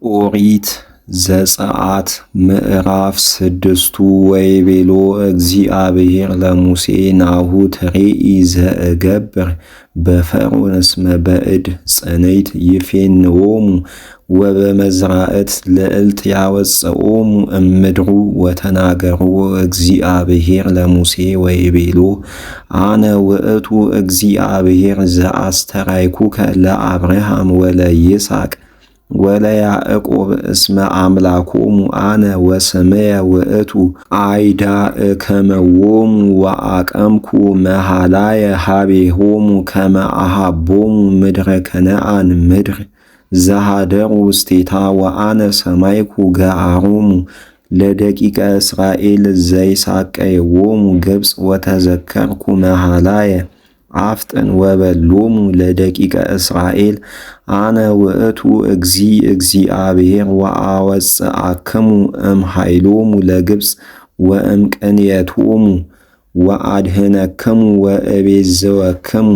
ኦሪት ዘጸአት ምዕራፍ 6 ወይቤሎ እግዚአብሔር ለሙሴ ናሁ ትሬኢ ዘእገብር በፈርዖን እስመ በእድ ጽንዕት ይፌንዎሙ ወበመዝራእት ልዕልት ያወፅኦሙ እምድሩ ወተናገሮ እግዚአብሔር ለሙሴ ወይቤሎ አነ ውእቱ እግዚአብሔር ዘአስተርአይኩከ ለአብርሃም ወለይስሐቅ ወለያዕቆብ እስመ አምላኮሙ አነ ወስምየ ውእቱ አይዳእከመዎሙ ወአቀምኩ መሃላየ ሀቤሆሙ ከመ አሃቦሙ ምድረ ከነዓን ምድር ዘሃደሩ ውስቴታ ወአነ ሰማይኩ ገአሮሙ ለደቂቀ እስራኤል ዘይሳቀይዎሙ ግብፅ ወተዘከርኩ መሃላየ አፍጥን ወበሎሙ ለደቂቀ እስራኤል አነ ውእቱ እግዚአብሔር ወአወፅአክሙ እምኃይሎሙ ለግብፅ ወእምቅንየቶሙ ወአድኅነክሙ ወእቤዝወክሙ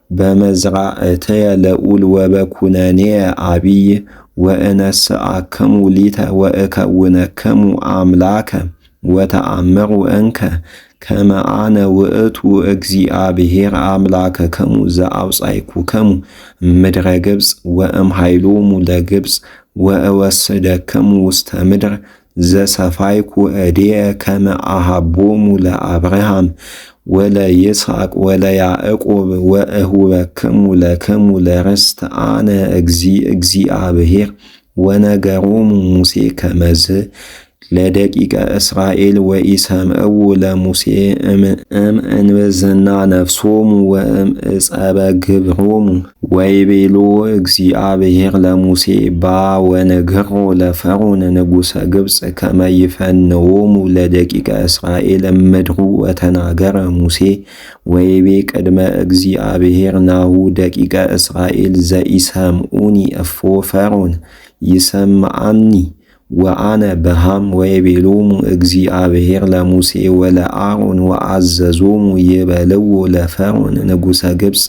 በመዝራእትየ ለዑል ወበኵነኔየ አቢይ ወእነስአክሙ ሊተ ወእከውነክሙ አምላከ ወተአምሩ እንከ ከመ አነ ውእቱ እግዚአብሔር አምላከክሙ ዘአውጻእኩክሙ እምድረ ግብፅ ወእምኃይሎሙ ለግብፅ ወእወስደክሙ ውስተ ምድር ዘሰፋይኩ እዴየ ከመ አሃቦሙ ለአብርሃም ወለይስሐቅ ወለያዕቆብ ወእሁበክሙ ለክሙ ለርስት አነ እግዚአብሔር ወነገሮሙ ሙሴ ከመዝ ለደቂቀ እስራኤል ወኢሰምዕዎ ለሙሴ እምእንብዝና ነፍሶሙ ወእምዕጸበ ግብሮሙ ወይቤሎ እግዚአብሔር ለሙሴ ባ ወንግሮ ለፈርዖን ንጉሠ ግብፅ ከመ ይፈንዎሙ ለደቂቀ እስራኤል እምድሩ ወተናገረ ሙሴ ወይቤ ቅድመ እግዚአብሔር ናሁ ደቂቀ እስራኤል ዘኢሰምዑኒ እፎ ፈርዖን ይሰምዓኒ ወአነ በሃም ወይቤሎሙ እግዚአብሔር ለሙሴ ወለአሮን ወአዘዞሙ ይበልዎ ለፈርዖን ንጉሠ ግብፅ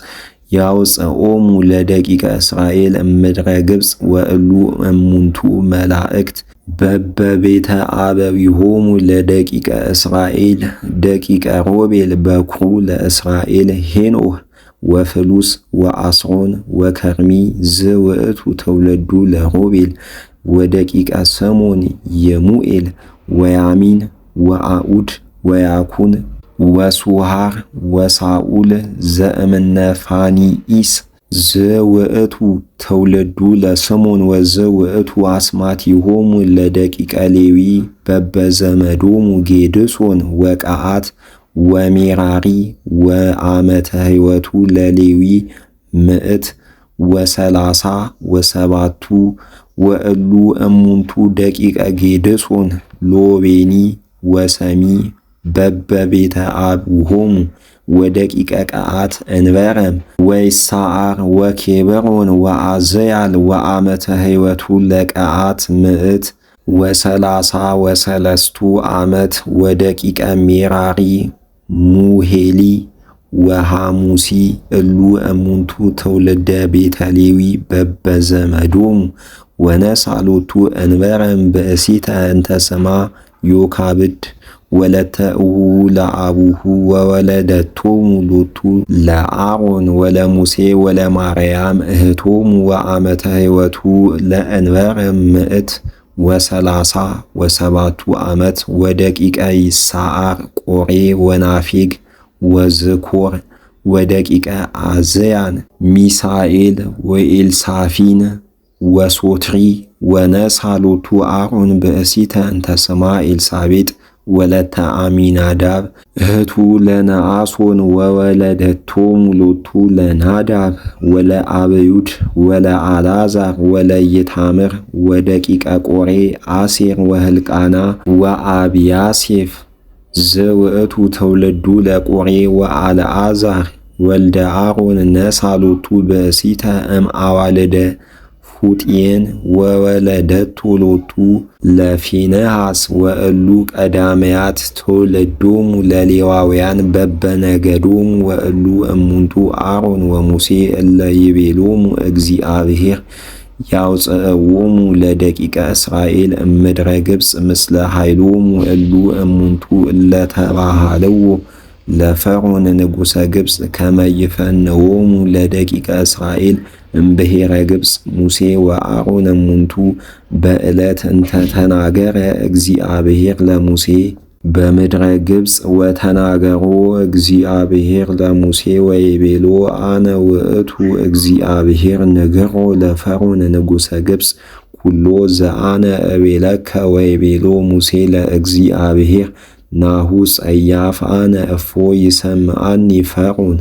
ያውፅኦሙ ለደቂቀ እስራኤል እምድረ ግብፅ ወእሉ እሙንቱ መላእክት በበቤተ አበዊሆሙ ለደቂቀ እስራኤል ደቂቀ ሮቤል በኵሩ ለእስራኤል ሄኖህ ወፍሉስ ወአስሮን ወከርሚ ዝውእቱ ትውልዱ ለሮቤል ወደቂቀ ሰሞን የሙኤል ወያሚን ወአዑድ ወያኩን ወሱሃር ወሳኡል ዘእምነ ፋኒኢስ ዝውእቱ ትውልዱ ለሰሞን ወዝውእቱ አስማቲሆሙ ለደቂቀ ሌዊ በበዘመዶሙ ጌድሶን ወቀዓት ወሜራሪ ወአመተ ሕይወቱ ለሌዊ ምዕት ወሰላሳ ወሰባቱ ወእሉ እሙንቱ ደቂቀ ጌድሶን ሎቤኒ ወሰሚ በበቤተ አብሆሙ ወደቂቀ ቀዓት እንበረም ወይሳዓር ወኬብሮን ወአዝያል ወአመተ ሕይወቱ ለቀዓት ምዕት ወሰላሳ ወሰለስቱ ዓመት ወደቂቀ ሜራሪ ሙሄሊ ወሐሙሲ እሉ እሙንቱ ትውልደ ቤተ ሌዊ በበዘመዶሙ ወነሳሎቱ እንበረም ብእሲተ እንተ ስማ ዮካብድ ወለተ እሁ ለአቡሁ ወወለደቶሙ ሎቱ ለአሮን ወለሙሴ ወለማርያም እህቶሙ ወአመተ ሕይወቱ ለእንበረም ምዕት ወሰላሳ ወሰባቱ ዓመት ወደቂቀ ይሳዓር ቆሬ ወናፊግ ወዝኮር ወደቂቀ አዝያን ሚሳኤል ወኤልሳፊን ወሶትሪ ወነሳሎቱ አሮን ብእሲተ እንተ ስማ ኤልሳቤጥ ወለተ አሚናዳብ እህቱ ለነአሶን ወወለደቶሙ ሎቱ ለናዳብ ወለአብዩድ ወለአልዓዛር ወለይታምር ወደቂቀ ቆሬ አሴር ወህልቃና ወአብያሴፍ ዝውእቱ ትውልዱ ለቆሬ ወአልዓዛር ወልደ አሮን ነሳሎቱ ብእሲተ እምአዋልደ ፉጥየን ወወለደቶ ሎቱ ለፊንሐስ ወእሉ ቀዳመያት ትውልዶሙ ለሌዋውያን በበነገዶሙ ወእሉ እሙንቱ አሮን ወሙሴ እለ ይቤሎሙ እግዚአብሔር ያውፅእዎሙ ለደቂቀ እስራኤል እምድረ ግብፅ ምስለ ኃይሎሙ እሉ እሙንቱ እለተባሃልዎ ለፈርዖን ንጉሠ ግብፅ ከመ ይፈንዎሙ ለደቂቀ እስራኤል እምብሔረ ግብፅ ሙሴ ወአሮን እሙንቱ በዕለት እንተ ተናገረ እግዚአብሔር ለሙሴ በምድረ ግብፅ ወተናገሮ እግዚአብሔር ለሙሴ ወይቤሎ አነ ውእቱ እግዚአብሔር ንግሮ ለፈርዖን ንጉሠ ግብፅ ኩሎ ዘአነ እቤለከ ወይቤሎ ሙሴ ለእግዚአብሔር ናሁ ጸያፍ አነ እፎ ይሰምዓኒ ፈርዖን